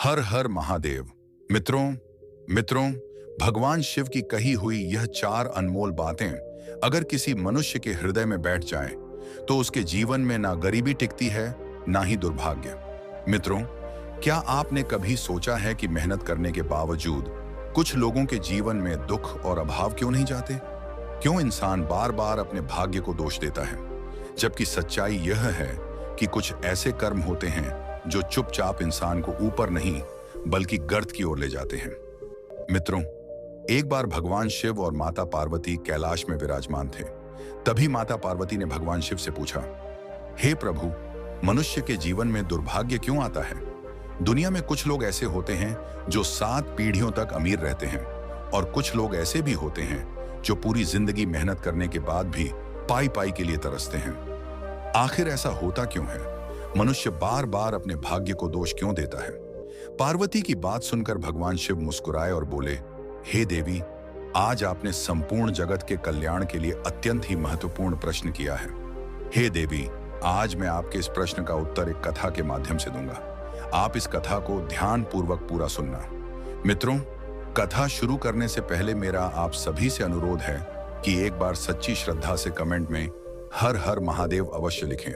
हर हर महादेव। मित्रों मित्रों भगवान शिव की कही हुई यह चार अनमोल बातें अगर किसी मनुष्य के हृदय में बैठ जाएं, तो उसके जीवन में ना गरीबी टिकती है, ना ही दुर्भाग्य। मित्रों, क्या आपने कभी सोचा है कि मेहनत करने के बावजूद कुछ लोगों के जीवन में दुख और अभाव क्यों नहीं जाते? क्यों इंसान बार बार अपने भाग्य को दोष देता है, जबकि सच्चाई यह है कि कुछ ऐसे कर्म होते हैं जो चुपचाप इंसान को ऊपर नहीं बल्कि गर्त की ओर ले जाते हैं। मित्रों, एक बार भगवान शिव और माता पार्वती कैलाश में विराजमान थे। तभी माता पार्वती ने भगवान शिव से पूछा, हे प्रभु, मनुष्य के जीवन में दुर्भाग्य क्यों आता है? दुनिया में कुछ लोग ऐसे होते हैं जो 7 पीढ़ियों तक अमीर रहते हैं, और कुछ लोग ऐसे भी होते हैं जो पूरी जिंदगी मेहनत करने के बाद भी पाई पाई के लिए तरसते हैं। आखिर ऐसा होता क्यों है? मनुष्य बार बार अपने भाग्य को दोष क्यों देता है? पार्वती की बात सुनकर भगवान शिव मुस्कुराए और बोले, हे देवी, आज आपने संपूर्ण जगत के कल्याण के लिए अत्यंत ही महत्वपूर्ण प्रश्न किया है। हे देवी, आज मैं आपके इस प्रश्न का उत्तर एक कथा के माध्यम से दूंगा। आप इस कथा को ध्यान पूर्वक पूरा सुनना। मित्रों, कथा शुरू करने से पहले मेरा आप सभी से अनुरोध है कि एक बार सच्ची श्रद्धा से कमेंट में हर हर महादेव अवश्य लिखें।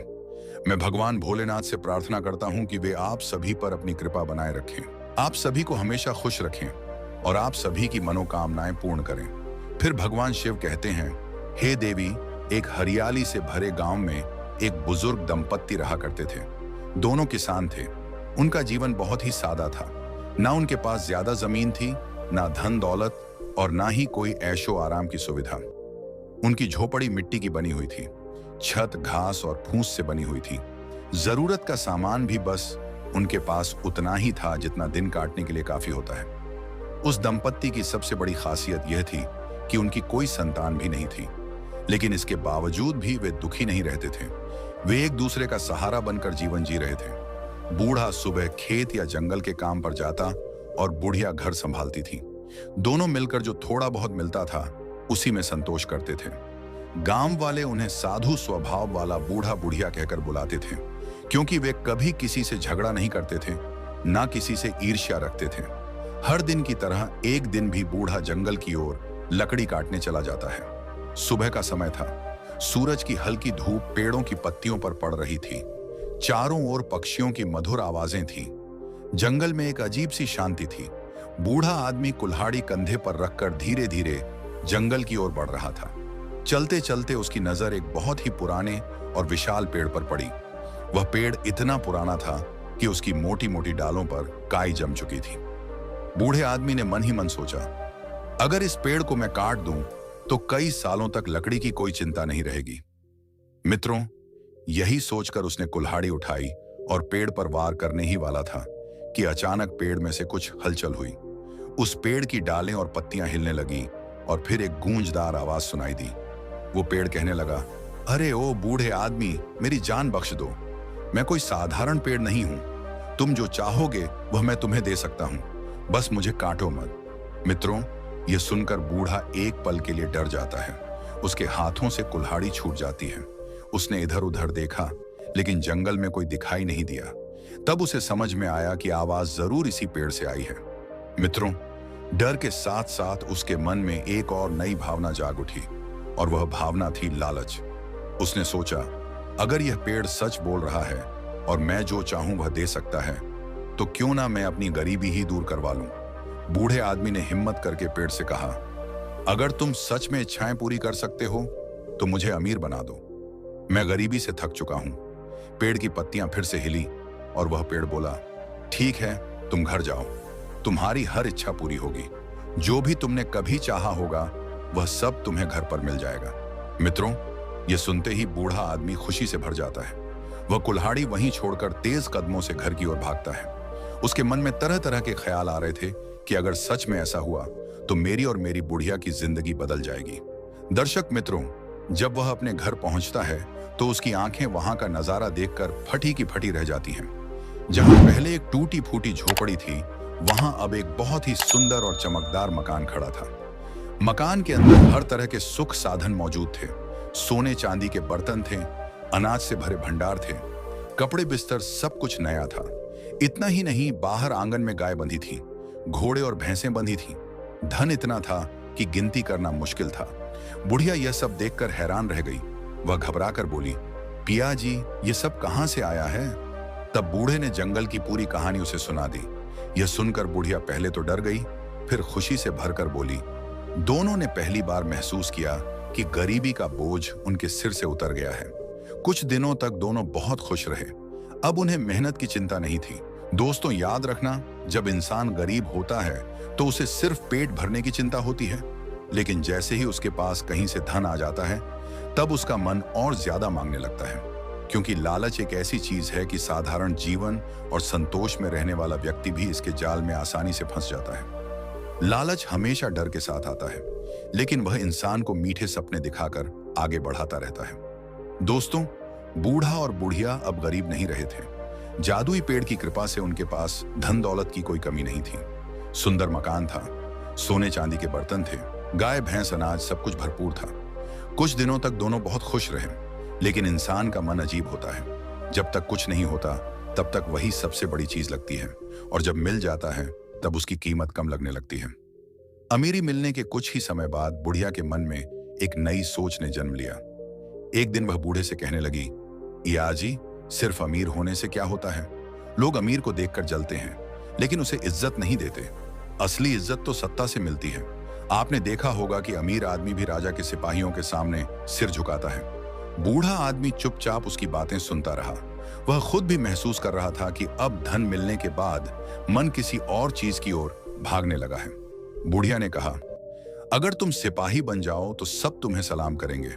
मैं भगवान भोलेनाथ से प्रार्थना करता हूं कि वे आप सभी पर अपनी कृपा बनाए रखें, आप सभी को हमेशा खुश रखें और आप सभी की मनोकामनाएं पूर्ण करें। फिर भगवान शिव कहते हैं, हे देवी, एक हरियाली से भरे गांव में एक बुजुर्ग दंपत्ति रहा करते थे। दोनों किसान थे। उनका जीवन बहुत ही सादा था। ना उनके पास ज्यादा जमीन थी, ना धन दौलत, और ना ही कोई ऐशो आराम की सुविधा। उनकी झोपड़ी मिट्टी की बनी हुई थी, छत घास और फूस से बनी हुई थी। जरूरत का सामान भी बस उनके पास उतना ही था जितना दिन काटने के लिए काफी होता है। उस दंपत्ति की सबसे बड़ी खासियत यह थी कि उनकी कोई संतान भी नहीं थी, लेकिन इसके बावजूद भी वे दुखी नहीं रहते थे। वे एक दूसरे का सहारा बनकर जीवन जी रहे थे। बूढ़ा सुबह खेत या जंगल के काम पर जाता और बुढ़िया घर संभालती थी। दोनों मिलकर जो थोड़ा बहुत मिलता था, उसी में संतोष करते थे। गांव वाले उन्हें साधु स्वभाव वाला बूढ़ा बुढ़िया कहकर बुलाते थे, क्योंकि वे कभी किसी से झगड़ा नहीं करते थे, ना किसी से ईर्ष्या रखते थे। हर दिन की तरह एक दिन भी बूढ़ा जंगल की ओर लकड़ी काटने चला जाता है। सुबह का समय था। सूरज की हल्की धूप पेड़ों की पत्तियों पर पड़ रही थी। चारों ओर पक्षियों की मधुर आवाजें थीं। जंगल में एक अजीब सी शांति थी। बूढ़ा आदमी कुल्हाड़ी कंधे पर रखकर धीरे धीरे जंगल की ओर बढ़ रहा था। चलते चलते उसकी नजर एक बहुत ही पुराने और विशाल पेड़ पर पड़ी। वह पेड़ इतना पुराना था कि उसकी मोटी मोटी डालों पर काई जम चुकी थी। बूढ़े आदमी ने मन ही मन सोचा, अगर इस पेड़ को मैं काट दूं तो कई सालों तक लकड़ी की कोई चिंता नहीं रहेगी। मित्रों, यही सोचकर उसने कुल्हाड़ी उठाई और पेड़ पर वार करने ही वाला था कि अचानक पेड़ में से कुछ हलचल हुई। उस पेड़ की डालें और पत्तियां हिलने लगी और फिर एक गूंजदार आवाज सुनाई दी। वो पेड़ कहने लगा, अरे ओ बूढ़े आदमी, मेरी जान बख्श दो। मैं कोई साधारण पेड़ नहीं हूं। तुम जो चाहोगे वह मैं तुम्हें दे सकता हूं, बस मुझे काटो मत। मित्रों, यह सुनकर बूढ़ा एक पल के लिए डर जाता है। उसके हाथों से कुल्हाड़ी छूट जाती है। उसने इधर उधर देखा, लेकिन जंगल में कोई दिखाई नहीं दिया। तब उसे समझ में आया कि आवाज जरूर इसी पेड़ से आई है। मित्रों, डर के साथ साथ उसके मन में एक और नई भावना जाग उठी, और वह भावना थी लालच। उसने सोचा, अगर यह पेड़ सच बोल रहा है और मैं जो चाहूं वह दे सकता है, तो क्यों ना मैं अपनी गरीबी ही दूर करवा लूं। बूढ़े आदमी ने हिम्मत करके पेड़ से कहा, अगर तुम सच में इच्छाएं पूरी कर सकते हो तो मुझे अमीर बना दो। मैं गरीबी से थक चुका हूं। पेड़ की पत्तियां फिर से हिली और वह पेड़ बोला, ठीक है, तुम घर जाओ, तुम्हारी हर इच्छा पूरी होगी। जो भी तुमने कभी चाहा होगा वह सब तुम्हें घर पर मिल जाएगा। मित्रों, यह सुनते ही बूढ़ा आदमी खुशी से भर जाता है। वह कुल्हाड़ी वहीं छोड़कर तेज कदमों से घर की ओर भागता है। उसके मन में तरह तरह के ख्याल आ रहे थे कि अगर सच में ऐसा हुआ तो मेरी और मेरी बुढ़िया की जिंदगी बदल जाएगी। दर्शक मित्रों, जब वह अपने घर पहुंचता है तो उसकी आंखें वहां का नजारा देखकर फटी की फटी रह जाती हैं। जहां पहले एक टूटी फूटी झोपड़ी थी, वहां अब एक बहुत ही सुंदर और चमकदार मकान खड़ा था। मकान के अंदर हर तरह के सुख साधन मौजूद थे। सोने चांदी के बर्तन थे, अनाज से भरे भंडार थे, कपड़े बिस्तर सब कुछ नया था। इतना ही नहीं, बाहर आंगन में गाय बंधी थी, घोड़े और भैंसें बंधी थीं। धन इतना था कि गिनती करना मुश्किल था। बुढ़िया यह सब देखकर हैरान रह गई। वह घबरा कर बोली, पिया जी, ये सब कहां से आया है? तब बूढ़े ने जंगल की पूरी कहानी उसे सुना दी। यह सुनकर बुढ़िया पहले तो डर गई, फिर खुशी से भरकर बोली। दोनों ने पहली बार महसूस किया कि गरीबी का बोझ उनके सिर से उतर गया है। कुछ दिनों तक दोनों बहुत खुश रहे। अब उन्हें मेहनत की चिंता नहीं थी। दोस्तों, याद रखना, जब इंसान गरीब होता है तो उसे सिर्फ पेट भरने की चिंता होती है, लेकिन जैसे ही उसके पास कहीं से धन आ जाता है तब उसका मन और ज्यादा मांगने लगता है, क्योंकि लालच एक ऐसी चीज है कि साधारण जीवन और संतोष में रहने वाला व्यक्ति भी इसके जाल में आसानी से फंस जाता है। लालच हमेशा डर के साथ आता है, लेकिन वह इंसान को मीठे सपने दिखाकर आगे बढ़ाता रहता है। दोस्तों, बूढ़ा और बुढ़िया अब गरीब नहीं रहे थे। जादुई पेड़ की कृपा से उनके पास धन दौलत की कोई कमी नहीं थी। सुंदर मकान था, सोने चांदी के बर्तन थे, गाय भैंस अनाज सब कुछ भरपूर था। कुछ दिनों तक दोनों बहुत खुश रहे, लेकिन इंसान का मन अजीब होता है। जब तक कुछ नहीं होता तब तक वही सबसे बड़ी चीज लगती है, और जब मिल जाता है तब उसकी कीमत कम लगने लगती है। अमीरी मिलने के कुछ ही समय बाद बुढ़िया के मन में एक नई सोच ने जन्म लिया। एक दिन वह बूढ़े से कहने लगी, या जी, सिर्फ अमीर होने से क्या होता है? लोग अमीर को देखकर जलते हैं, लेकिन उसे इज्जत नहीं देते। असली इज्जत तो सत्ता से मिलती है। आपने देखा होगा कि अमीर आदमी भी राजा के सिपाहियों के सामने सिर झुकाता है। बूढ़ा आदमी चुपचाप उसकी बातें सुनता रहा। वह खुद भी महसूस कर रहा था कि अब धन मिलने के बाद मन किसी और चीज की ओर भागने लगा है। बुढ़िया ने कहा, अगर तुम सिपाही बन जाओ तो सब तुम्हें सलाम करेंगे,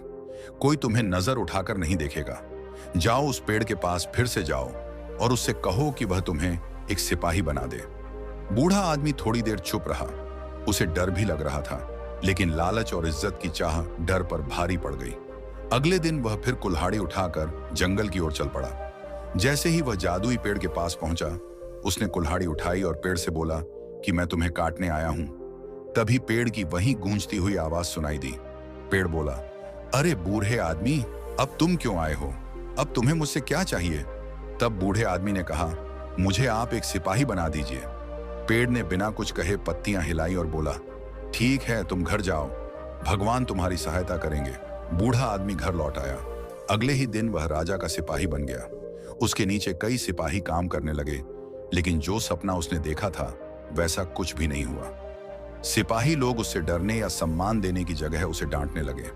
कोई तुम्हें नजर उठाकर नहीं देखेगा। जाओ, उस पेड़ के पास फिर से जाओ और उससे कहो कि वह तुम्हें एक सिपाही बना दे। बूढ़ा आदमी थोड़ी देर चुप रहा। उसे डर भी लग रहा था, लेकिन लालच और इज्जत की चाह डर पर भारी पड़ गई। अगले दिन वह फिर कुल्हाड़ी उठाकर जंगल की ओर चल पड़ा। जैसे ही वह जादुई पेड़ के पास पहुंचा, उसने कुल्हाड़ी उठाई और पेड़ से बोला कि मैं तुम्हें काटने आया हूं। तभी पेड़ की वही गूंजती हुई आवाज सुनाई दी। पेड़ बोला, अरे बूढ़े आदमी, अब तुम क्यों आए हो? अब तुम्हें मुझसे क्या चाहिए? तब बूढ़े आदमी ने कहा, मुझे आप एक सिपाही बना दीजिए। पेड़ ने बिना कुछ कहे पत्तियां हिलाई और बोला, ठीक है, तुम घर जाओ, भगवान तुम्हारी सहायता करेंगे। बूढ़ा आदमी घर लौट आया। अगले ही दिन वह राजा का सिपाही बन गया। उसके नीचे कई सिपाही काम करने लगे, लेकिन जो सपना उसने देखा था वैसा कुछ भी नहीं हुआ। सिपाही लोग उससे डरने या सम्मान देने की जगह उसे डांटने लगे।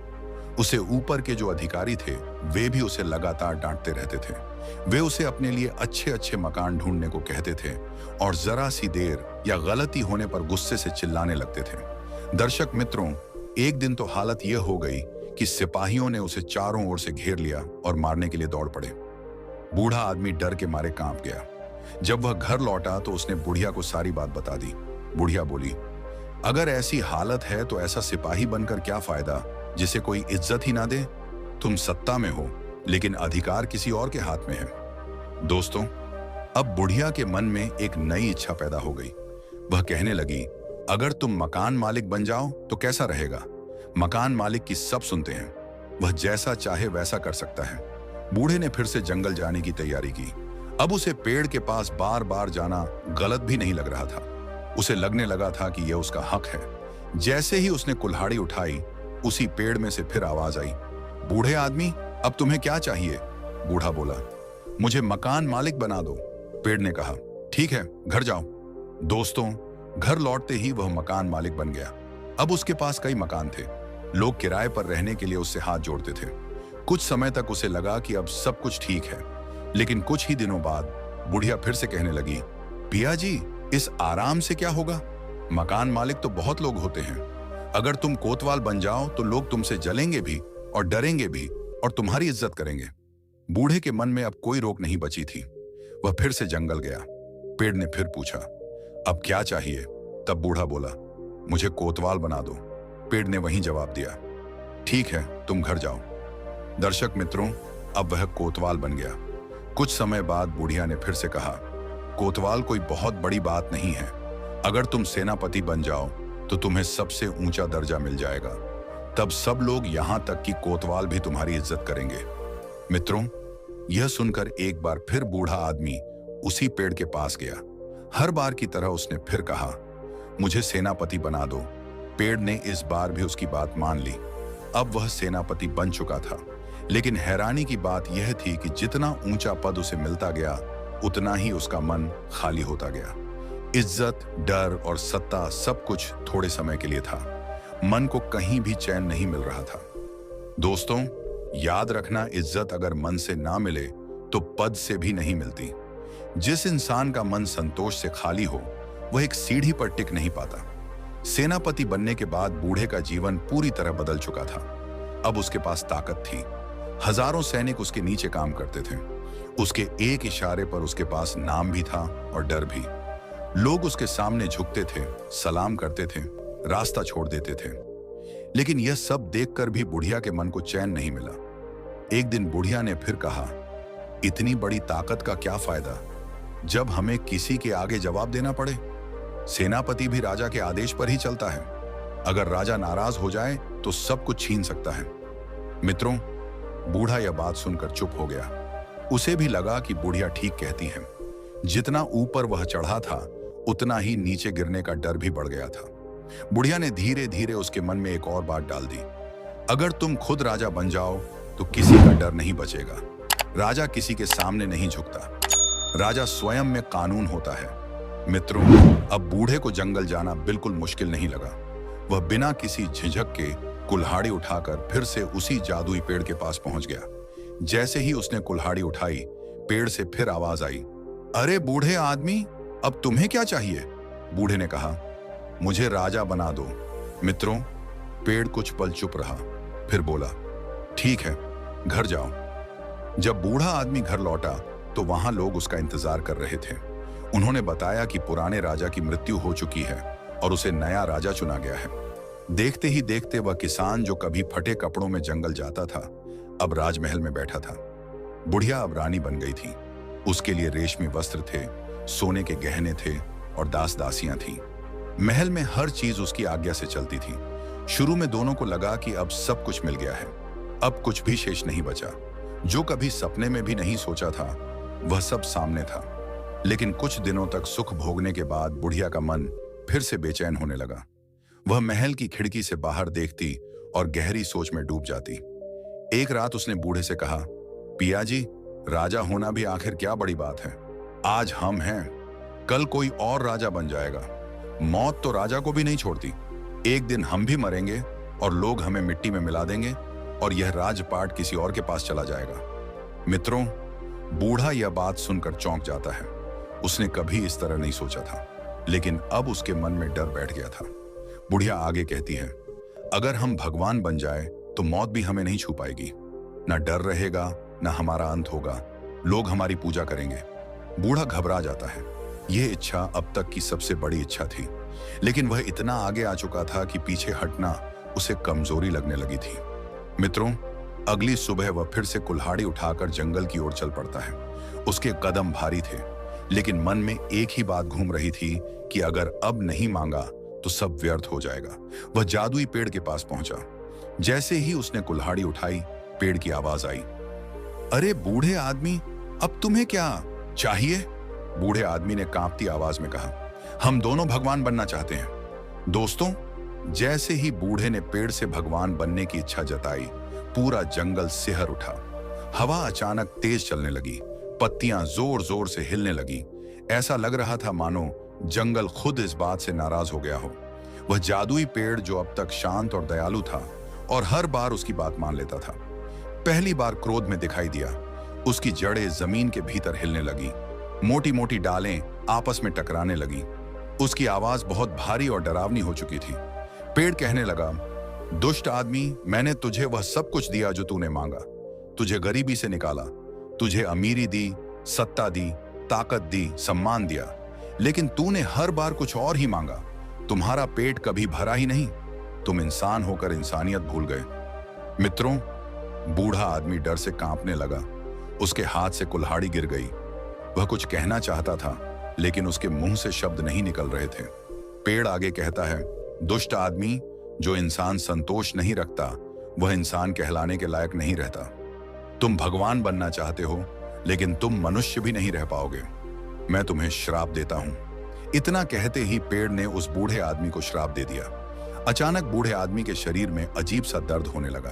उसे ऊपर के जो अधिकारी थे वे भी उसे लगातार डांटते रहते थे। वे उसे अपने लिए अच्छे अच्छे मकान ढूंढने को कहते थे और जरा सी देर या गलती होने पर गुस्से से चिल्लाने लगते थे। दर्शक मित्रों, एक दिन तो हालत यह हो गई कि सिपाहियों ने उसे चारों ओर से घेर लिया और मारने के लिए दौड़ पड़े। बूढ़ा आदमी डर के मारे कांप गया। जब वह घर लौटा तो उसने बुढ़िया को सारी बात बता दी। बुढ़िया बोली, अगर ऐसी हालत है तो ऐसा सिपाही बनकर क्या फायदा जिसे कोई इज्जत ही ना दे? तुम सत्ता में हो, लेकिन अधिकार किसी और के हाथ में है। दोस्तों, अब बुढ़िया के मन में एक नई इच्छा पैदा हो गई। वह कहने लगी, अगर तुम मकान मालिक बन जाओ तो कैसा रहेगा? मकान मालिक की सब सुनते हैं, वह जैसा चाहे वैसा कर सकता है। बूढ़े ने फिर से जंगल जाने की तैयारी की। अब उसे पेड़ के पास बार बार जाना गलत भी नहीं लग रहा था। उसे लगने लगा था कि यह उसका हक है। जैसे ही उसने कुल्हाड़ी उठाई, उसी पेड़ में से फिर आवाज आई, बूढ़े आदमी, अब तुम्हें क्या चाहिए? बूढ़ा बोला, मुझे मकान मालिक बना दो। पेड़ ने कहा, ठीक है, घर जाओ। दोस्तों, घर लौटते ही वह मकान मालिक बन गया। अब उसके पास कई मकान थे। लोग किराए पर रहने के लिए उससे हाथ जोड़ते थे। कुछ समय तक उसे लगा कि अब सब कुछ ठीक है, लेकिन कुछ ही दिनों बाद बुढ़िया फिर से कहने लगी, पिया जी, इस आराम से क्या होगा? मकान मालिक तो बहुत लोग होते हैं। अगर तुम कोतवाल बन जाओ तो लोग तुमसे जलेंगे भी और डरेंगे भी और तुम्हारी इज्जत करेंगे। बूढ़े के मन में अब कोई रोक नहीं बची थी। वह फिर से जंगल गया। पेड़ ने फिर पूछा, अब क्या चाहिए? तब बूढ़ा बोला, मुझे कोतवाल बना दो। पेड़ ने वहीं जवाब दिया, ठीक है, तुम घर जाओ। दर्शक मित्रों, अब वह कोतवाल बन गया। कुछ समय बाद बुढ़िया ने फिर से कहा, कोतवाल कोई बहुत बड़ी बात नहीं है। अगर तुम सेनापति बन जाओ तो तुम्हें सबसे ऊंचा दर्जा मिल जाएगा। तब सब लोग यहां तक कि कोतवाल भी तुम्हारी इज्जत करेंगे। मित्रों, यह सुनकर एक बार फिर बूढ़ा आदमी उसी पेड़ के पास गया। हर बार की तरह उसने फिर कहा, मुझे सेनापति बना दो। पेड़ ने इस बार भी उसकी बात मान ली। अब वह सेनापति बन चुका था। लेकिन हैरानी की बात यह थी कि जितना ऊंचा पद उसे मिलता गया, उतना ही उसका मन खाली होता गया। इज्जत, डर और सत्ता सब कुछ थोड़े समय के लिए था। मन को कहीं भी चैन नहीं मिल रहा था। दोस्तों, याद रखना, इज्जत अगर मन से ना मिले तो पद से भी नहीं मिलती। जिस इंसान का मन संतोष से खाली हो, वह एक सीढ़ी पर टिक नहीं पाता। सेनापति बनने के बाद बूढ़े का जीवन पूरी तरह बदल चुका था। अब उसके पास ताकत थी। हजारों सैनिक उसके नीचे काम करते थे। उसके एक इशारे पर उसके पास नाम भी था और डर भी। लोग उसके सामने झुकते थे, सलाम करते थे, रास्ता छोड़ देते थे। लेकिन यह सब देखकर भी बुढ़िया के मन को चैन नहीं मिला। एक दिन बुढ़िया ने फिर कहा, इतनी बड़ी ताकत का क्या फायदा जब हमें किसी के आगे जवाब देना पड़े। सेनापति भी राजा के आदेश पर ही चलता है। अगर राजा नाराज हो जाए तो सब कुछ छीन सकता है। मित्रों, बूढ़ा यह बात सुनकर चुप हो गया। उसे भी लगा कि बुढ़िया ठीक कहती है। जितना ऊपर वह चढ़ा था, उतना ही नीचे गिरने का डर भी बढ़ गया था। बुढ़िया ने धीरे धीरे उसके मन में एक और बात डाल दी, अगर तुम खुद राजा बन जाओ तो किसी का डर नहीं बचेगा। राजा किसी के सामने नहीं झुकता, राजा स्वयं में कानून होता है। मित्रों, अब बूढ़े को जंगल जाना बिल्कुल मुश्किल नहीं लगा। वह बिना किसी झिझक के कुल्हाड़ी उठाकर फिर से उसी जादुई पेड़ के पास पहुंच गया। जैसे ही उसने कुल्हाड़ी उठाई, पेड़ से फिर आवाज आई, अरे बूढ़े आदमी, अब तुम्हें क्या चाहिए? बूढ़े ने कहा, मुझे राजा बना दो। मित्रों, पेड़ कुछ पल चुप रहा, फिर बोला, ठीक है, घर जाओ। जब बूढ़ा आदमी घर लौटा तो वहां लोग उसका इंतजार कर रहे थे। उन्होंने बताया कि पुराने राजा की मृत्यु हो चुकी है और उसे नया राजा चुना गया है। देखते ही देखते वह किसान जो कभी फटे कपड़ों में जंगल जाता था, अब राजमहल में बैठा था। बुढ़िया अब रानी बन गई थी। उसके लिए रेशमी वस्त्र थे, सोने के गहने थे और दास दासियां थीं। महल में हर चीज उसकी आज्ञा से चलती थी। शुरू में दोनों को लगा कि अब सब कुछ मिल गया है, अब कुछ भी शेष नहीं बचा। जो कभी सपने में भी नहीं सोचा था, वह सब सामने था। लेकिन कुछ दिनों तक सुख भोगने के बाद बुढ़िया का मन फिर से बेचैन होने लगा। वह महल की खिड़की से बाहर देखती और गहरी सोच में डूब जाती। एक रात उसने बूढ़े से कहा, पिया जी, राजा होना भी आखिर क्या बड़ी बात है। आज हम हैं, कल कोई और राजा बन जाएगा। मौत तो राजा को भी नहीं छोड़ती। एक दिन हम भी मरेंगे और लोग हमें मिट्टी में मिला देंगे और यह राजपाट किसी और के पास चला जाएगा। मित्रों, बूढ़ा यह बात सुनकर चौंक जाता है। उसने कभी इस तरह नहीं सोचा था, लेकिन अब उसके मन में डर बैठ गया था। बुढ़िया आगे कहती है, अगर हम भगवान बन जाए तो मौत भी हमें नहीं छू पाएगी। ना डर रहेगा, ना हमारा अंत होगा, लोग हमारी पूजा करेंगे। बूढ़ा घबरा जाता है। यह इच्छा अब तक की सबसे बड़ी इच्छा थी, लेकिन वह इतना आगे आ चुका था कि पीछे हटना उसे कमजोरी लगने लगी थी। मित्रों, अगली सुबह वह फिर से कुल्हाड़ी उठाकर जंगल की ओर चल पड़ता है। उसके कदम भारी थे, लेकिन मन में एक ही बात घूम रही थी कि अगर अब नहीं मांगा तो सब व्यर्थ हो जाएगा। वह जादुई पेड़ के पास पहुंचा। जैसे ही उसने कुल्हाड़ी उठाई, पेड़ की आवाज आई, अरे बूढ़े आदमी, अब तुम्हें क्या चाहिए? बूढ़े आदमी ने कांपती आवाज में कहा, हम दोनों भगवान बनना चाहते हैं। दोस्तों, जैसे ही बूढ़े ने पेड़ से भगवान बनने की इच्छा जताई, पूरा जंगल सिहर उठा। हवा अचानक तेज चलने लगी, पत्तियां जोर जोर से हिलने लगी। ऐसा लग रहा था मानो जंगल खुद इस बात से नाराज हो गया हो। वह जादुई पेड़ जो अब तक शांत और दयालु था और हर बार उसकी बात मान लेता था, पहली बार क्रोध में दिखाई दिया। उसकी जड़ें जमीन के भीतर हिलने लगी, मोटी मोटी डालें आपस में टकराने लगी। उसकी आवाज बहुत भारी और डरावनी हो चुकी थी। पेड़ कहने लगा, दुष्ट आदमी, मैंने तुझे वह सब कुछ दिया जो तूने मांगा। तुझे गरीबी से निकाला, तुझे अमीरी दी, सत्ता दी, ताकत दी, सम्मान दिया, लेकिन तूने हर बार कुछ और ही मांगा। तुम्हारा पेट कभी भरा ही नहीं। तुम इंसान होकर इंसानियत भूल गए। मित्रों, बूढ़ा आदमी डर से कांपने लगा। उसके हाथ से कुल्हाड़ी गिर गई। वह कुछ कहना चाहता था, लेकिन उसके मुंह से शब्द नहीं निकल रहे थे। पेड़ आगे कहता है, दुष्ट आदमी, जो इंसान संतोष नहीं रखता, वह इंसान कहलाने के लायक नहीं रहता। तुम भगवान बनना चाहते हो, लेकिन तुम मनुष्य भी नहीं रह पाओगे। मैं तुम्हें श्राप देता हूं। इतना कहते ही पेड़ ने उस बूढ़े आदमी को श्राप दे दिया। अचानक बूढ़े आदमी के शरीर में अजीब सा दर्द होने लगा।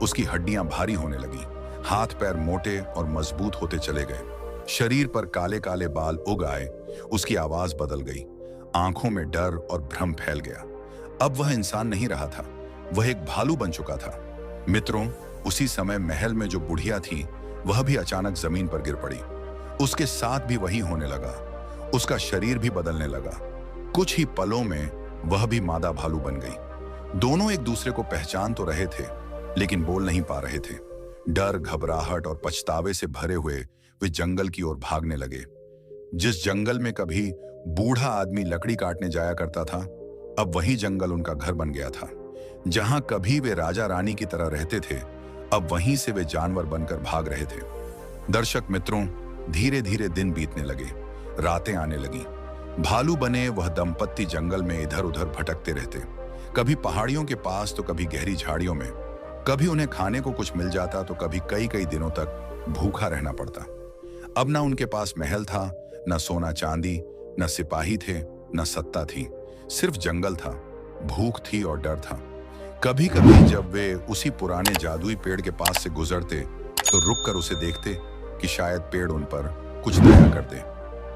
उसकी हड्डियां भारी होने लगी, हाथ पैर मोटे और मजबूत होते चले गए, शरीर पर काले काले बाल उग आए। उसकी आवाज बदल गई, आंखों में डर और भ्रम फैल गया। अब वह इंसान नहीं रहा था, वह एक भालू बन चुका था। मित्रों, उसी समय महल में जो बुढ़िया थी वह भी अचानक जमीन पर गिर पड़ी। उसके साथ भी वही होने लगा, उसका शरीर भी बदलने लगा। कुछ ही पलों में वह भी मादा भालू बन गई। दोनों एक दूसरे को पहचान तो रहे थे, लेकिन बोल नहीं पा रहे थे। डर, घबराहट और पछतावे से भरे हुए वे जंगल की ओर भागने लगे। जिस जंगल में कभी बूढ़ा आदमी लकड़ी काटने जाया करता था, अब वही जंगल उनका घर बन गया था। जहां कभी वे राजा रानी की तरह रहते थे, अब वहीं से वे जानवर बनकर भाग रहे थे। दर्शक मित्रों, धीरे धीरे दिन बीतने लगे, रातें आने लगी। भालू बने वह दंपत्ति जंगल में इधर उधर भटकते रहते, कभी पहाड़ियों के पास तो कभी गहरी झाड़ियों में। कभी उन्हें खाने को कुछ मिल जाता तो कभी कई कई दिनों तक भूखा रहना पड़ता। अब ना उनके पास महल था, न सोना चांदी, न सिपाही थे, न सत्ता थी। सिर्फ जंगल था, भूख थी और डर था। कभी कभी जब वे उसी पुराने जादुई पेड़ के पास से गुजरते तो रुककर उसे देखते कि शायद पेड़ उन पर कुछ दया कर दे,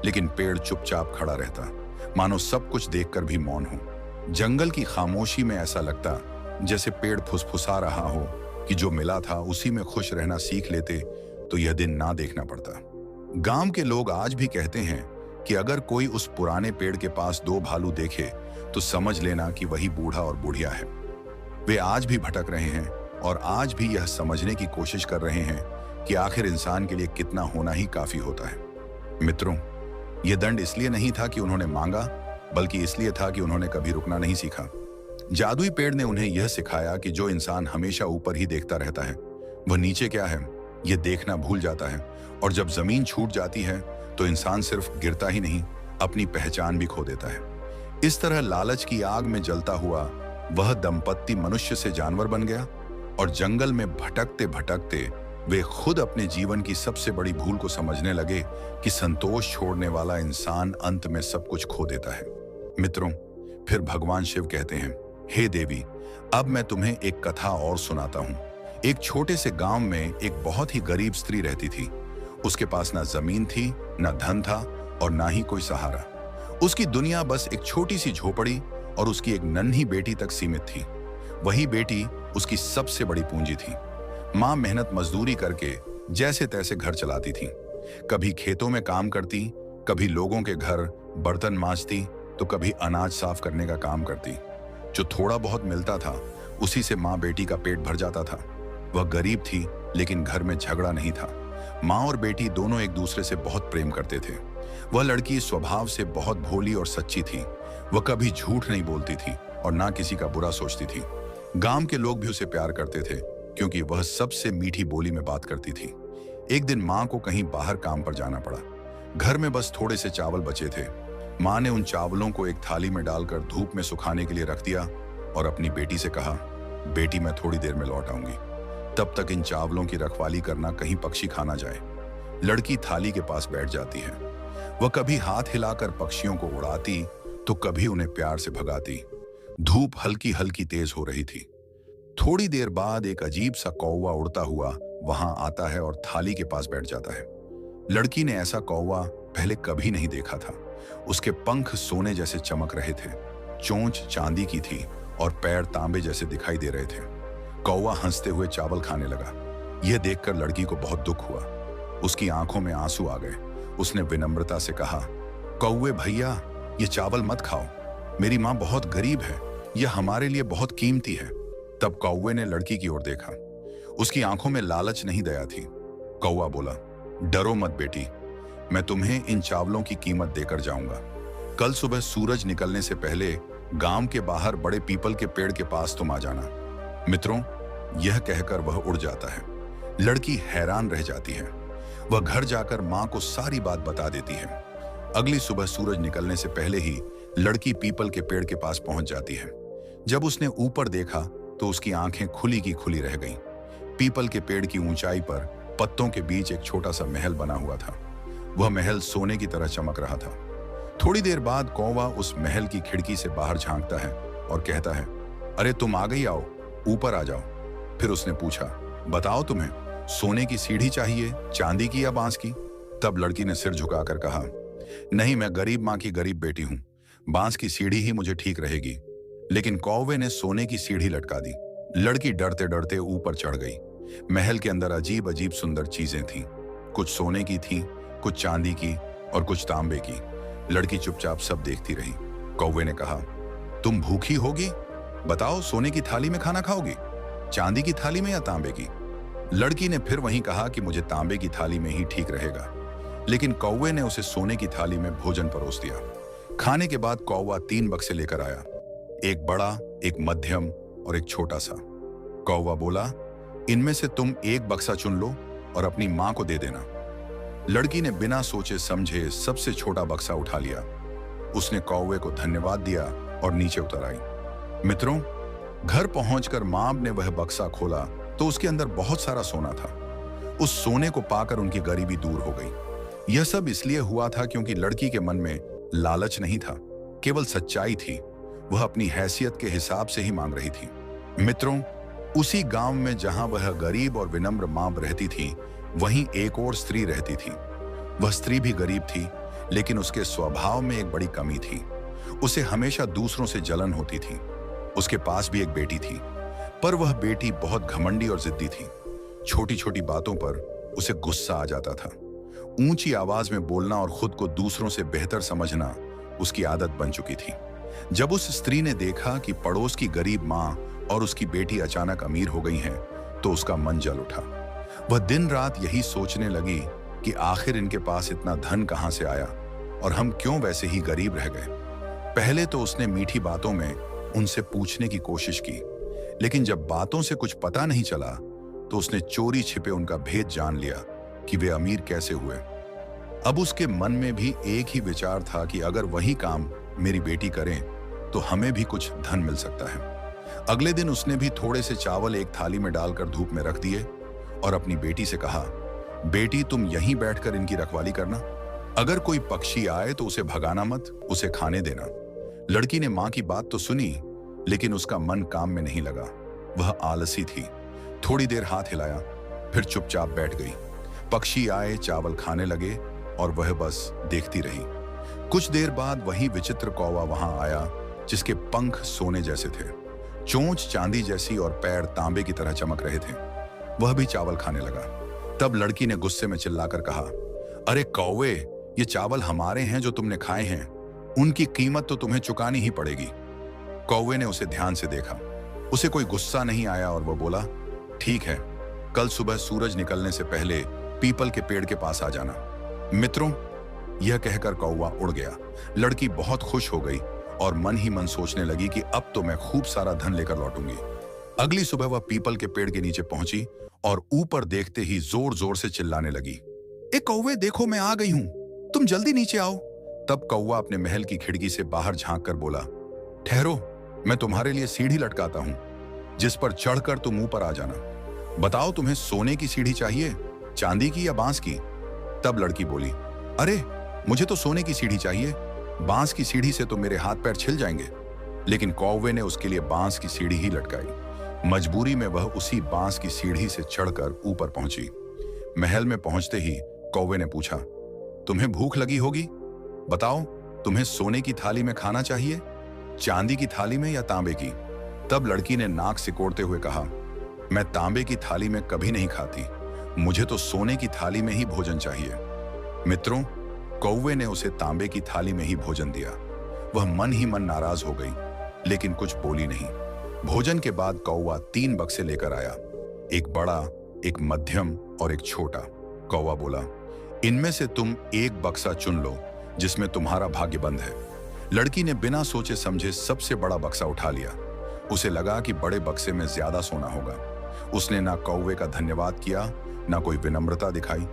लेकिन पेड़ चुपचाप खड़ा रहता, मानो सब कुछ देखकर भी मौन हो। जंगल की खामोशी में ऐसा लगता जैसे पेड़ फुसफुसा रहा हो कि जो मिला था उसी में खुश रहना सीख लेते तो यह दिन ना देखना पड़ता। गांव के लोग आज भी कहते हैं कि अगर कोई उस पुराने पेड़ के पास दो भालू देखे तो समझ लेना कि वही बूढ़ा और बुढ़िया है। वे आज भी भटक रहे हैं और आज भी यह समझने की कोशिश कर रहे हैं कि आखिर इंसान के लिए कितना होना ही काफी होता है। मित्रों, यह दंड इसलिए नहीं था कि उन्होंने मांगा, बल्कि इसलिए था कि उन्होंने कभी रुकना नहीं सीखा। जादुई पेड़ ने उन्हें यह सिखाया कि जो इंसान हमेशा ऊपर ही देखता रहता है, वह नीचे क्या है यह देखना भूल जाता है। और जब जमीन छूट जाती है तो इंसान सिर्फ गिरता ही नहीं, अपनी पहचान भी खो देता है। इस तरह लालच की आग में जलता हुआ वह दंपत्ति मनुष्य से जानवर बन गया और जंगल में भटकते भटकते वे खुद अपने जीवन की सबसे बड़ी भूल को समझने लगे कि संतोष छोड़ने वाला इंसान अंत में सब कुछ खो देता है। मित्रों, फिर भगवान शिव कहते हैं, हे देवी, अब मैं तुम्हें एक कथा और सुनाता हूँ। एक छोटे से गांव में एक बहुत ही गरीब स्त्री रहती थी। उसके पास ना जमीन थी, ना धन था और ना ही कोई सहारा। उसकी दुनिया बस एक छोटी सी झोपड़ी और उसकी एक नन्ही बेटी तक सीमित थी। वही बेटी उसकी सबसे बड़ी पूंजी थी। माँ मेहनत मजदूरी करके जैसे तैसे घर चलाती थी। कभी खेतों में काम करती, कभी लोगों के घर बर्तन मांजती, तो कभी अनाज साफ करने का काम करती। जो थोड़ा बहुत मिलता था उसी से माँ बेटी का पेट भर जाता था। वह गरीब थी, लेकिन घर में झगड़ा नहीं था। माँ और बेटी दोनों एक दूसरे से बहुत प्रेम करते थे। वह लड़की स्वभाव से बहुत भोली और सच्ची थी। वह कभी झूठ नहीं बोलती थी और ना किसी का बुरा सोचती थी। गांव के लोग भी उसे प्यार करते थे क्योंकि वह सबसे मीठी बोली में बात करती थी। एक दिन माँ को कहीं बाहर काम पर जाना पड़ा। घर में बस थोड़े से चावल बचे थे। माँ ने उन चावलों को एक थाली में डालकर धूप में सुखाने के लिए रख दिया और अपनी बेटी से कहा, बेटी मैं थोड़ी देर में लौट आऊंगी, तब तक इन चावलों की रखवाली करना, कहीं पक्षी खा ना जाए। लड़की थाली के पास बैठ जाती है। वह कभी हाथ हिलाकर पक्षियों को उड़ाती तो कभी उन्हें प्यार से भगाती। धूप हल्की हल्की तेज हो रही थी। थोड़ी देर बाद एक अजीब सा कौवा उड़ता हुआ वहां आता है और थाली के पास बैठ जाता है। लड़की ने ऐसा कौवा पहले कभी नहीं देखा था। उसके पंख सोने जैसे चमक रहे थे, चोंच चांदी की थी और पैर तांबे जैसे दिखाई दे रहे थे। कौवा हंसते हुए चावल खाने लगा। यह देखकर लड़की को बहुत दुख हुआ। उसकी आंखों में आंसू आ गए। उसने विनम्रता से कहा, कौवे भैया, ये चावल मत खाओ, मेरी माँ बहुत गरीब है, यह हमारे लिए बहुत कीमती है। तब कौवे ने लड़की की ओर देखा। उसकी आंखों में लालच नहीं, दया थी। कौवा बोला, डरो मत बेटी, मैं तुम्हें इन चावलों की कीमत देकर जाऊंगा। कल सुबह सूरज निकलने से पहले गांव के बाहर बड़े पीपल के पेड़ के पास तुम आ जाना। मित्रों, यह कहकर वह उड़ जाता है। लड़की हैरान रह जाती है। वह घर जाकर मां को सारी बात बता देती है। अगली सुबह सूरज निकलने से पहले ही लड़की पीपल के पेड़ के पास पहुंच जाती है। जब उसने ऊपर देखा तो उसकी आंखें खुली की खुली रह गईं। पीपल के पेड़ की ऊंचाई पर पत्तों के बीच एक छोटा सा महल बना हुआ था। वह महल सोने की तरह चमक रहा था। थोड़ी देर बाद कौवा उस महल की खिड़की से बाहर झांकता है और कहता है, अरे तुम आ गई, आओ ऊपर आ जाओ। फिर उसने पूछा, बताओ तुम्हें सोने की सीढ़ी चाहिए, चांदी की या बांस की? तब लड़की ने सिर झुकाकर कहा, नहीं, मैं गरीब माँ की गरीब बेटी हूँ, बांस की सीढ़ी ही मुझे ठीक रहेगी। लेकिन कौवे ने सोने की सीढ़ी लटका दी। लड़की डरते डरते ऊपर चढ़ गई। महल के अंदर अजीब अजीब सुंदर चीजें थीं। कुछ सोने की थीं, कुछ चांदी की और कुछ तांबे की। लड़की चुपचाप सब देखती रही। कौवे ने कहा, तुम भूखी होगी, बताओ सोने की थाली में खाना खाओगी, चांदी की थाली में या तांबे की? लड़की ने फिर वहीं कहा कि मुझे तांबे की थाली में ही ठीक रहेगा। लेकिन कौवे ने उसे सोने की थाली में भोजन परोस दिया। खाने के बाद कौवा 3 बक्से लेकर आया, एक बड़ा, एक मध्यम और एक छोटा सा। कौवा बोला, इनमें से तुम एक बक्सा चुन लो और अपनी मां को दे देना। लड़की ने बिना सोचे समझे सबसे छोटा बक्सा उठा लिया। उसने कौवे को धन्यवाद दिया और नीचे उतर आई। मित्रों, घर पहुंचकर मां ने वह बक्सा खोला तो उसके अंदर बहुत सारा सोना था। उस सोने को पाकर उनकी गरीबी दूर हो गई। यह सब इसलिए हुआ था क्योंकि लड़की के मन में लालच नहीं था, केवल सच्चाई थी। वह अपनी हैसियत के हिसाब से ही मांग रही थी। मित्रों, उसी गांव में जहां वह गरीब और विनम्र मां रहती थी, वहीं एक और स्त्री रहती थी। वह स्त्री भी गरीब थी, लेकिन उसके स्वभाव में एक बड़ी कमी थी। उसे हमेशा दूसरों से जलन होती थी। उसके पास भी एक बेटी थी, पर वह बेटी बहुत घमंडी और जिद्दी थी। छोटी छोटी बातों पर उसे गुस्सा आ जाता था। ऊंची आवाज में बोलना और खुद को दूसरों से बेहतर समझना उसकी आदत बन चुकी थी। जब उस स्त्री ने देखा कि पड़ोस की गरीब मां और उसकी बेटी अचानक अमीर हो गई हैं, तो उसका मन जल उठा। वह दिन रात यही सोचने लगी कि आखिर इनके पास इतना धन कहां से आया और हम क्यों वैसे ही गरीब रह गए। पहले तो उसने मीठी बातों में उनसे पूछने की कोशिश की, लेकिन जब बातों से कुछ पता नहीं चला तो उसने चोरी छिपे उनका भेद जान लिया कि वे अमीर कैसे हुए। अब उसके मन में भी एक ही विचार था कि अगर वही काम मेरी बेटी करें तो हमें भी कुछ धन मिल सकता है। अगले दिन उसने भी थोड़े से चावल एक थाली में डालकर धूप में रख दिए और अपनी बेटी से कहा, बेटी तुम यहीं बैठकर इनकी रखवाली करना। अगर कोई पक्षी आए तो उसे भगाना मत, उसे खाने देना। लड़की ने मां की बात तो सुनी, लेकिन उसका मन काम में नहीं लगा। वह आलसी थी। थोड़ी देर हाथ हिलाया, फिर चुपचाप बैठ गई। पक्षी आए, चावल खाने लगे और वह बस देखती रही। कुछ देर बाद वही विचित्र कौवा वहां आया, जिसके पंख सोने जैसे थे, चोंच चांदी जैसी और पैर तांबे की तरह चमक रहे थे। वह भी चावल खाने लगा। तब लड़की ने गुस्से में चिल्लाकर कहा, अरे कौवे, ये चावल हमारे हैं जो तुमने खाए हैं, उनकी कीमत तो तुम्हें चुकानी ही पड़ेगी। कौवे ने उसे ध्यान से देखा। उसे कोई गुस्सा नहीं आया और वह बोला, ठीक है, कल सुबह सूरज निकलने से पहले पीपल के पेड़ के पास आ जाना। मित्रों, यह कहकर कौवा उड़ गया। लड़की बहुत खुश हो गई और मन ही मन सोचने लगी कि अब तो मैं खूब सारा धन लेकर लौटूंगी। अगली सुबह वह पीपल के पेड़ के नीचे पहुंची और ऊपर देखते ही जोर जोर से चिल्लाने लगी, ए कौवे, देखो मैं आ गई हूं, तुम जल्दी नीचे आओ। तब कौवा अपने महल की खिड़की से बाहर झांक कर बोला, ठहरो, मैं तुम्हारे लिए सीढ़ी लटकाता हूं, जिस पर चढ़कर तुम ऊपर आ जाना। बताओ तुम्हें सोने की सीढ़ी चाहिए, चांदी की या बांस की? तब लड़की बोली, अरे मुझे तो सोने की सीढ़ी चाहिए, बांस की सीढ़ी से तो मेरे हाथ पैर छिल जाएंगे। लेकिन कौवे ने उसके लिए बांस की सीढ़ी ही लटकाई। मजबूरी में वह उसी बांस की सीढ़ी से चढ़कर ऊपर पहुंची। महल में पहुंचते ही कौवे ने पूछा, तुम्हें भूख लगी होगी, बताओ तुम्हें सोने की थाली में खाना चाहिए, चांदी की थाली में या तांबे की? तब लड़की ने नाक सिकोड़ते हुए कहा, मैं तांबे की थाली में कभी नहीं खाती, मुझे तो सोने की थाली में ही भोजन चाहिए। मित्रों, कौवे ने उसे तांबे की थाली में ही भोजन दिया। वह मन ही मन नाराज हो गई, लेकिन कुछ बोली नहीं। भोजन के बाद कौवा 3 बक्से लेकर आया, एक बड़ा, एक मध्यम और एक छोटा। कौवा बोला, इनमें से तुम एक बक्सा चुन लो, जिसमें तुम्हारा भाग्य बंद है। लड़की ने बिना सोचे समझे सबसे बड़ा बक्सा उठा लिया। उसे लगा कि बड़े बक्से में ज्यादा सोना होगा। उसने ना कौवे का धन्यवाद किया, ना कोई विनम्रता दिखाई।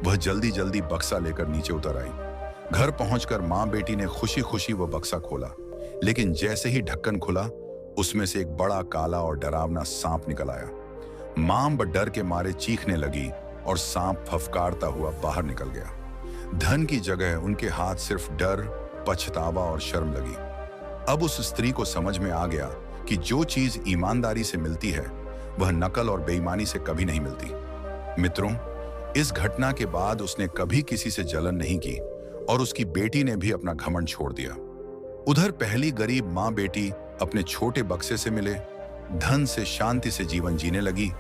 वह जल्दी जल्दी बक्सा लेकर नीचे उतर आई। घर पहुंचकर मां बेटी ने खुशी खुशी वह बक्सा खोला, लेकिन जैसे ही ढक्कन खुला, उसमें से एक बड़ा काला और डरावना सांप निकल आया। मां डर के मारे चीखने लगी और सांप फफकारता हुआ बाहर निकल गया। धन की जगह उनके हाथ सिर्फ डर, पछतावा और शर्म लगी। अब उस स्त्री को समझ में आ गया कि जो चीज ईमानदारी से मिलती है वह नकल और बेईमानी से कभी नहीं मिलती। मित्रों, इस घटना के बाद उसने कभी किसी से जलन नहीं की और उसकी बेटी ने भी अपना घमंड छोड़ दिया। उधर पहली गरीब माँ बेटी अपने छोटे बक्से से मिले, धन से शांति से जीवन जीने लगी,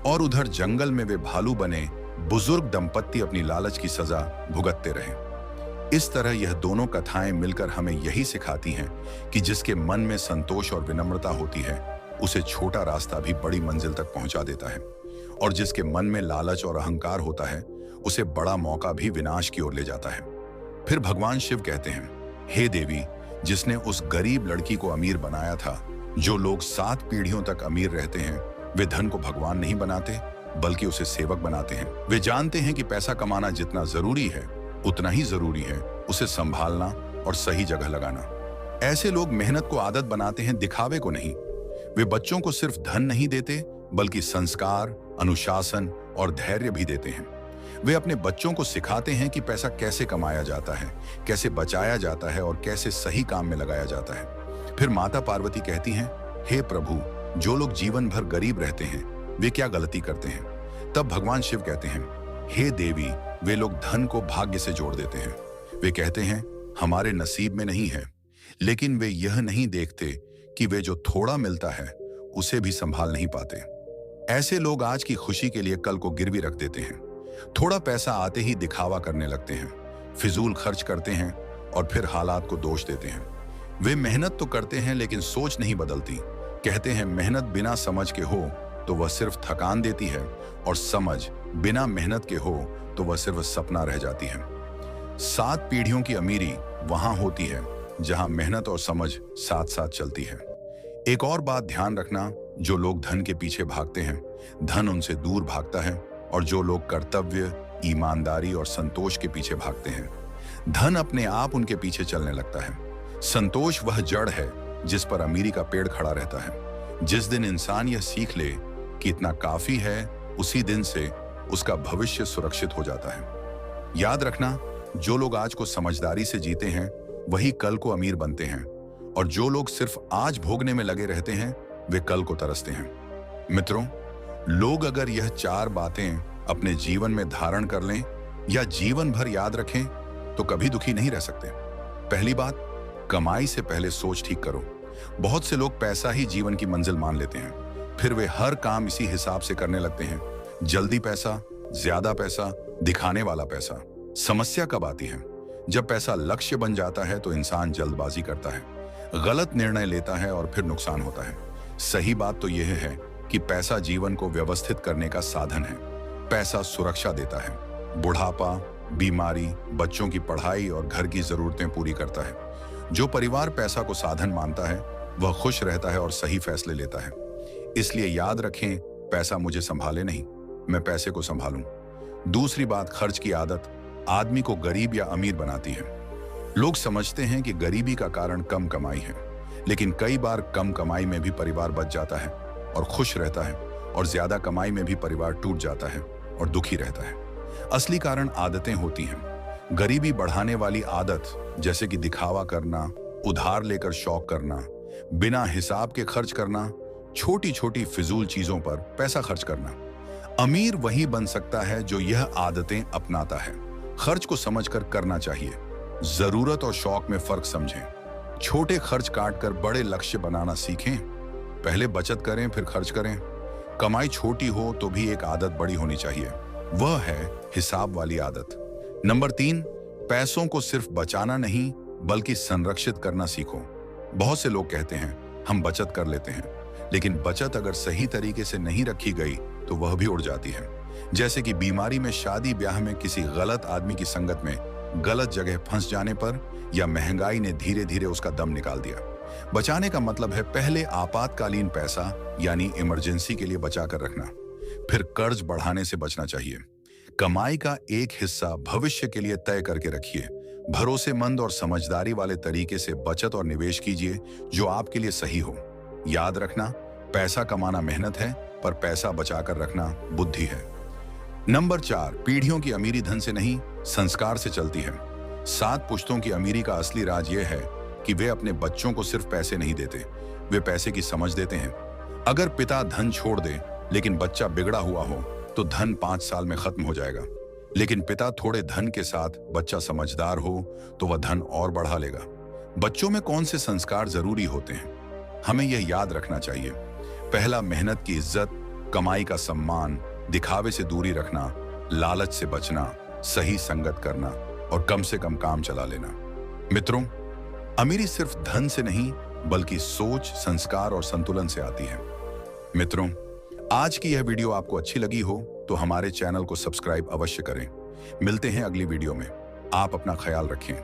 और उधर जंगल में वे भालू बने बुजुर्ग दंपत्ति अपनी लालच की सजा भुगतते रहे। इस तरह यह दोनों कथाएं मिलकर हमें यही सिखाती हैं कि जिसके मन में संतोष और विनम्रता होती है उसे छोटा रास्ता भी बड़ी मंजिल तक पहुंचा देता है, और जिसके मन में लालच और अहंकार होता है उसे बड़ा मौका भी विनाश की ओर ले जाता है। फिर भगवान शिव कहते हैं, हे देवी, जिसने उस गरीब लड़की को अमीर बनाया था। जो लोग 7 पीढ़ियों तक अमीर रहते हैं वे धन को भगवान नहीं बनाते बल्कि उसे सेवक बनाते हैं। वे जानते हैं कि पैसा कमाना जितना जरूरी है उतना ही जरूरी है उसे संभालना और सही जगह लगाना। ऐसे लोग मेहनत को आदत बनाते हैं, दिखावे को नहीं। वे बच्चों को सिर्फ धन नहीं देते बल्कि संस्कार, अनुशासन और धैर्य भी देते हैं। वे अपने बच्चों को सिखाते हैं कि पैसा कैसे कमाया जाता है, कैसे बचाया जाता है और कैसे सही काम में लगाया जाता है। फिर माता पार्वती कहती हैं, हे प्रभु, जो लोग जीवन भर गरीब रहते हैं वे क्या गलती करते हैं? तब भगवान शिव कहते हैं, हे देवी, वे लोग धन को भाग्य से जोड़ देते हैं। वे कहते हैं, हमारे नसीब में नहीं है, लेकिन वे यह नहीं देखते कि वे जो थोड़ा मिलता है उसे भी संभाल नहीं पाते। ऐसे लोग आज की खुशी के लिए कल को गिरवी रख देते हैं। थोड़ा पैसा आते ही दिखावा करने लगते हैं, फिजूल खर्च करते हैं और फिर हालात को दोष देते हैं। वे मेहनत तो करते हैं लेकिन सोच नहीं बदलती। कहते हैं मेहनत बिना समझ के हो तो वह सिर्फ थकान देती है, और समझ बिना मेहनत के हो तो वह सिर्फ सपना रह जाती है। 7 पीढ़ियों की अमीरी वहां होती है जहां मेहनत और समझ साथ साथ चलती है। एक और बात ध्यान रखना, जो लोग धन के पीछे भागते हैं धन उनसे दूर भागता है, और जो लोग कर्तव्य, ईमानदारी और संतोष के पीछे भागते हैं धन अपने आप उनके पीछे चलने लगता है। संतोष वह जड़ है जिस पर अमीरी का पेड़ खड़ा रहता है। जिस दिन इंसान यह सीख ले कि इतना काफी है, उसी दिन से उसका भविष्य सुरक्षित हो जाता है। याद रखना, जो लोग आज को समझदारी से जीते हैं वही कल को अमीर बनते हैं, और जो लोग सिर्फ आज भोगने में लगे रहते हैं वे कल को तरसते हैं। मित्रों, लोग अगर यह 4 बातें अपने जीवन में धारण कर लें या जीवन भर याद रखें तो कभी दुखी नहीं रह सकते। पहली बात, कमाई से पहले सोच ठीक करो। बहुत से लोग पैसा ही जीवन की मंजिल मान लेते हैं, फिर वे हर काम इसी हिसाब से करने लगते हैं। जल्दी पैसा, ज्यादा पैसा, दिखाने वाला पैसा। समस्या कब आती है? जब पैसा लक्ष्य बन जाता है तो इंसान जल्दबाजी करता है, गलत निर्णय लेता है और फिर नुकसान होता है। सही बात तो यह है कि पैसा जीवन को व्यवस्थित करने का साधन है। पैसा सुरक्षा देता है, बुढ़ापा, बीमारी, बच्चों की पढ़ाई और घर की जरूरतें पूरी करता है। जो परिवार पैसा को साधन मानता है वह खुश रहता है और सही फैसले लेता है। इसलिए याद रखें, पैसा मुझे संभाले नहीं, मैं पैसे को संभालूं। दूसरी बात, खर्च की आदत आदमी को गरीब या अमीर बनाती है। लोग समझते हैं कि गरीबी का कारण कम कमाई है, लेकिन कई बार कम कमाई में भी परिवार बच जाता है और खुश रहता है, और ज्यादा कमाई में भी परिवार टूट जाता है और दुखी रहता है। असली कारण आदतें होती हैं। गरीबी बढ़ाने वाली आदत जैसे कि दिखावा करना, उधार लेकर शौक करना, बिना हिसाब के खर्च करना, छोटी छोटी फिजूल चीजों पर पैसा खर्च करना। अमीर वही बन सकता है जो यह आदतें अपनाता है। खर्च को समझकर करना चाहिए, जरूरत और शौक में फर्क समझें। छोटे खर्च काटकर बड़े लक्ष्य बनाना सीखें। पहले बचत करें फिर खर्च करें। कमाई छोटी हो तो भी एक आदत बड़ी होनी चाहिए, वह है हिसाब वाली आदत। नंबर 3, पैसों को सिर्फ बचाना नहीं बल्कि संरक्षित करना सीखो। बहुत से लोग कहते हैं हम बचत कर लेते हैं, लेकिन बचत अगर सही तरीके से नहीं रखी गई तो वह भी उड़ जाती है। जैसे कि बीमारी में, शादी ब्याह में, किसी गलत आदमी की संगत में, गलत जगह फंस जाने पर, या महंगाई ने धीरे धीरे उसका दम निकाल दिया। बचाने का मतलब है पहले आपातकालीन पैसा यानी इमरजेंसी के लिए बचा कर रखना, फिर कर्ज बढ़ाने से बचना चाहिए। कमाई का एक हिस्सा भविष्य के लिए तय करके रखिए। भरोसेमंद और समझदारी वाले तरीके से बचत और निवेश कीजिए जो आपके लिए सही हो। याद रखना, पैसा कमाना मेहनत है पर पैसा बचाकर रखना बुद्धि है। नंबर 4, पीढ़ियों की अमीरी धन से नहीं, संस्कार से चलती है। 7 पुश्तों की अमीरी का असली राज यह है कि वे अपने बच्चों को सिर्फ पैसे नहीं देते, वे पैसे की समझ देते हैं। अगर पिता धन छोड़ दे लेकिन बच्चा बिगड़ा हुआ हो तो धन 5 साल में खत्म हो जाएगा। लेकिन पिता थोड़े धन के साथ बच्चा समझदार हो तो वह धन और बढ़ा लेगा। बच्चों में कौन से संस्कार जरूरी होते हैं, हमें यह याद रखना चाहिए। पहला, मेहनत की इज्जत, कमाई का सम्मान, दिखावे से दूरी रखना, लालच से बचना, सही संगत करना और कम से कम काम चला लेना। मित्रों, अमीरी सिर्फ धन से नहीं बल्कि सोच, संस्कार और संतुलन से आती है। मित्रों, आज की यह वीडियो आपको अच्छी लगी हो तो हमारे चैनल को सब्सक्राइब अवश्य करें। मिलते हैं अगली वीडियो में। आप अपना ख्याल रखें।